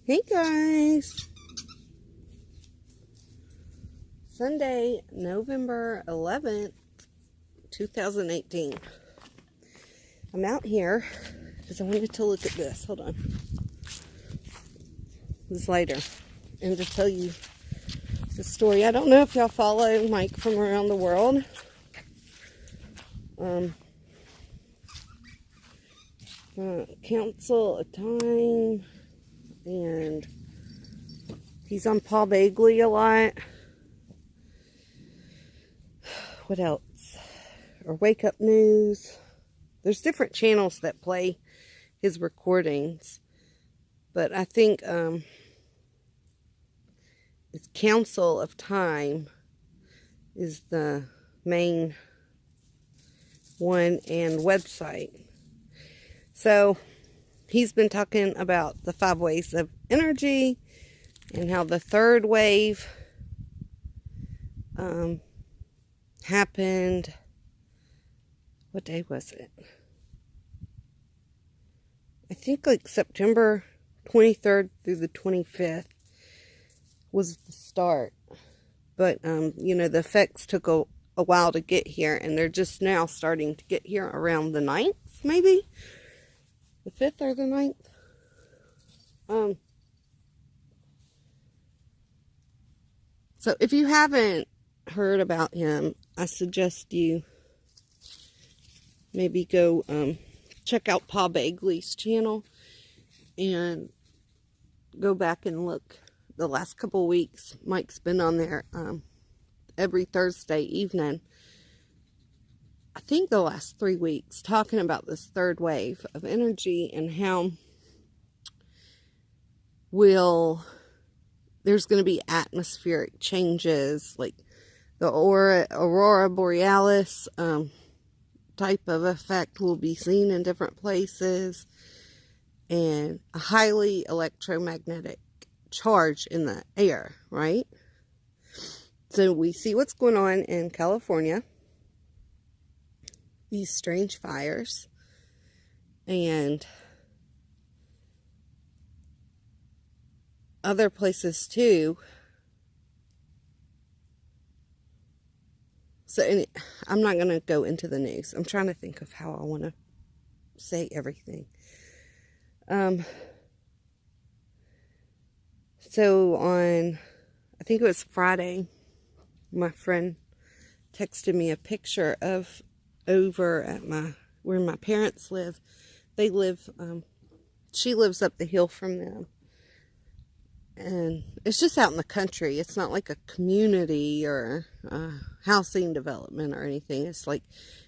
Hey guys! Sunday, November 11th, 2018. I'm out here because I wanted to look at this. Hold on. This later. And to tell you the story. I don't know if y'all follow Mike from around the world. Council of Time. And he's on Paul Bagley a lot. What else? Or Wake Up News. There's different channels that play his recordings. But I think it's Council of Time is the main one and website. So he's been talking about the 5 waves of energy and how the third wave happened. What day was it? I think like September 23rd through the 25th was the start. But, you know, the effects took a while to get here, and they're just now starting to get here around the 9th, maybe? The 5th or the 9th? So if you haven't heard about him, I suggest you maybe go check out Paul Bagley's channel and go back and look. The last couple weeks, Mike's been on there every Thursday evening. I think the last 3 weeks, talking about this third wave of energy and how there's going to be atmospheric changes, like the aurora borealis type of effect will be seen in different places, and a highly electromagnetic charge in the air, right? So we see what's going on in California, these strange fires, and other places too. So I'm not going to go into the news. I'm trying to think of how I want to say everything. So on, I think it was Friday, my friend texted me a picture of over at where my parents live. They live, she lives up the hill from them. And it's just out in the country. It's not like a community or a housing development or anything. It's like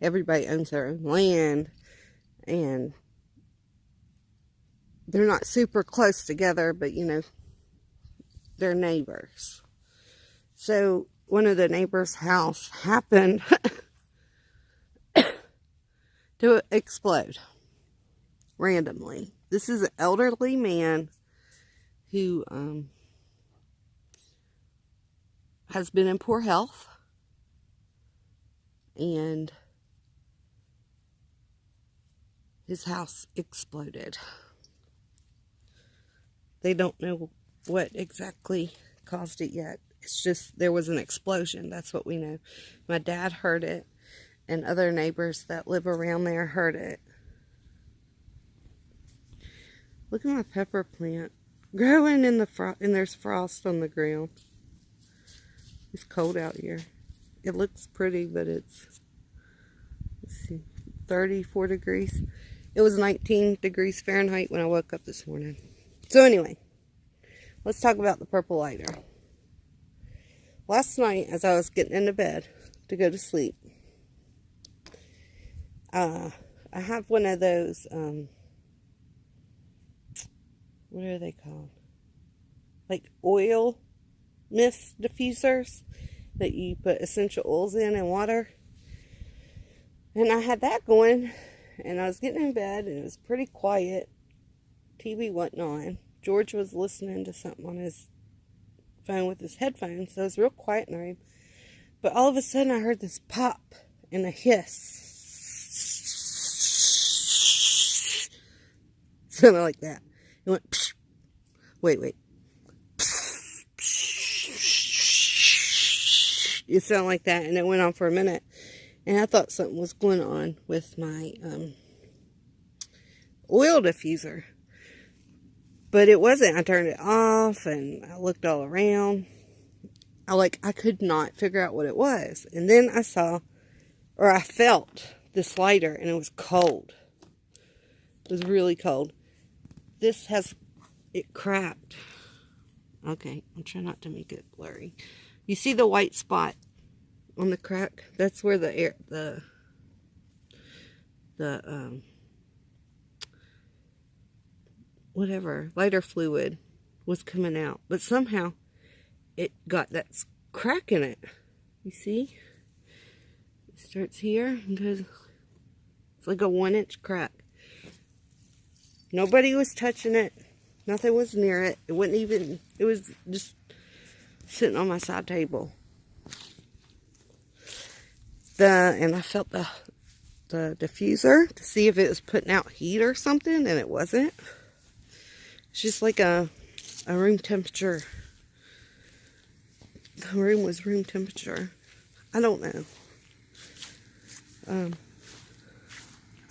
everybody owns their own land, and they're not super close together, but you know, they're neighbors. So one of the neighbors' house happened to explode randomly. This is an elderly man who has been in poor health, and his house exploded. They don't know what exactly caused it yet. It's just there was an explosion. That's what we know. My dad heard it, and other neighbors that live around there heard it. Look at my pepper plant growing in the frost, and there's frost on the ground. It's cold out here. It looks pretty, but it's, let's see, 34 degrees. It was 19 degrees Fahrenheit when I woke up this morning. So anyway, let's talk about the purple lighter. Last night, as I was getting into bed to go to sleep, I have one of those, what are they called? Like oil mist diffusers that you put essential oils in and water. And I had that going, and I was getting in bed, and it was pretty quiet. TV wasn't on. George was listening to something on his phone with his headphones, so it was real quiet in the room. But all of a sudden, I heard this pop and a hiss. Something like that. It went psh, Wait. It sounded like that, and it went on for a minute. And I thought something was going on with my oil diffuser. But it wasn't. I turned it off, and I looked all around. I could not figure out what it was. And then I felt this lighter, and it was cold. It was really cold. It cracked. Okay, I'm trying not to make it blurry. You see the white spot on the crack? That's where the lighter fluid was coming out. But somehow it got that crack in it. You see? It starts here and goes, it's like a 1-inch crack. Nobody was touching it. Nothing was near it. It was just sitting on my side table. And I felt the diffuser to see if it was putting out heat or something, and it wasn't. It's just like a room temperature. The room was room temperature. I don't know.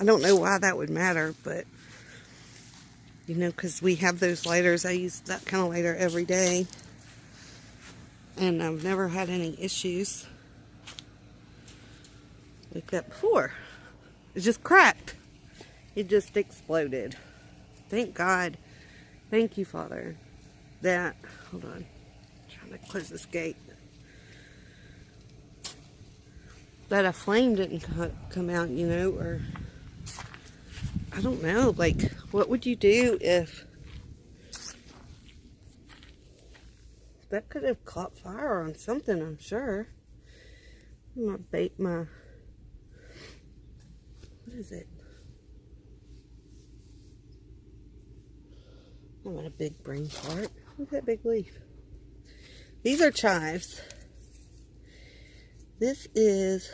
I don't know why that would matter, but you know, because we have those lighters. I use that kind of lighter every day, and I've never had any issues like that before. It just cracked. It just exploded. Thank God. Thank you, Father. Hold on. I'm trying to close this gate. That a flame didn't come out, you know, or I don't know. Like, what would you do if that could have caught fire on something? I'm sure. What is it? I'm at a big brain fart. Look at that big leaf. These are chives. This is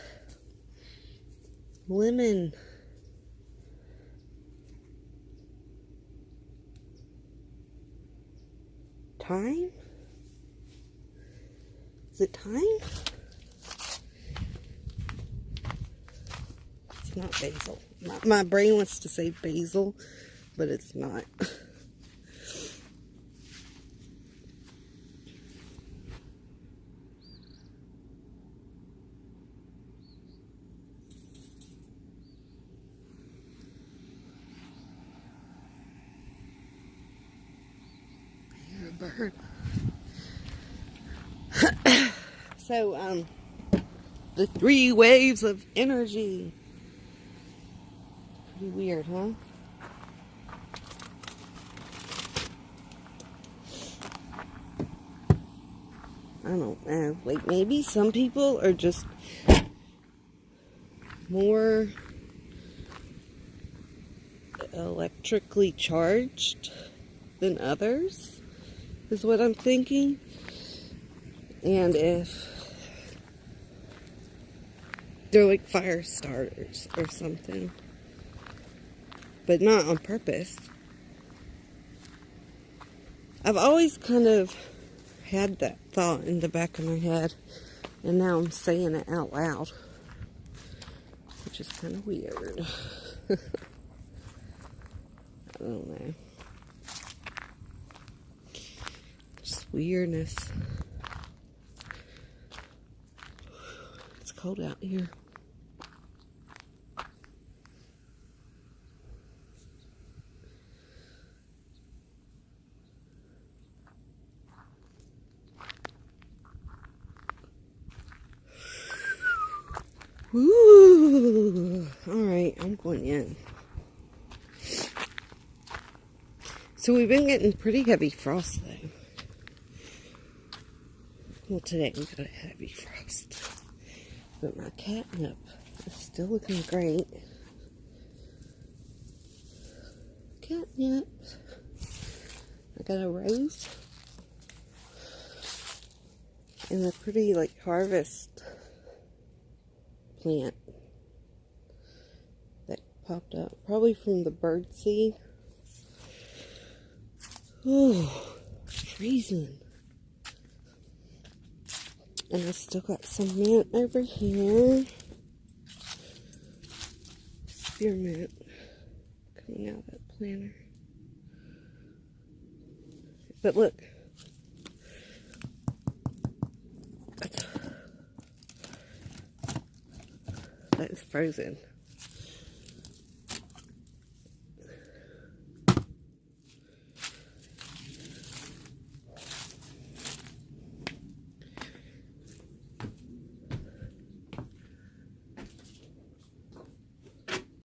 lemon. Thyme? Is it thyme? It's not basil. My brain wants to say basil, but it's not. Bird. So, the 3 waves of energy. Pretty weird, huh? I don't know. Like, maybe some people are just more electrically charged than others. Is what I'm thinking. And if they're like fire starters or something, but not on purpose. I've always kind of had that thought in the back of my head, and now I'm saying it out loud, which is kind of weird. I don't know. Weirdness. It's cold out here. Woo! Alright, I'm going in. So we've been getting pretty heavy frost though. Well, today we got a heavy frost. But my catnip is still looking great. Catnip. I got a rose. And a pretty, like, harvest plant that popped up. Probably from the bird seed. Oh, freezing. And I still got some mint over here. Spearmint coming out of that planter. But look. That is frozen.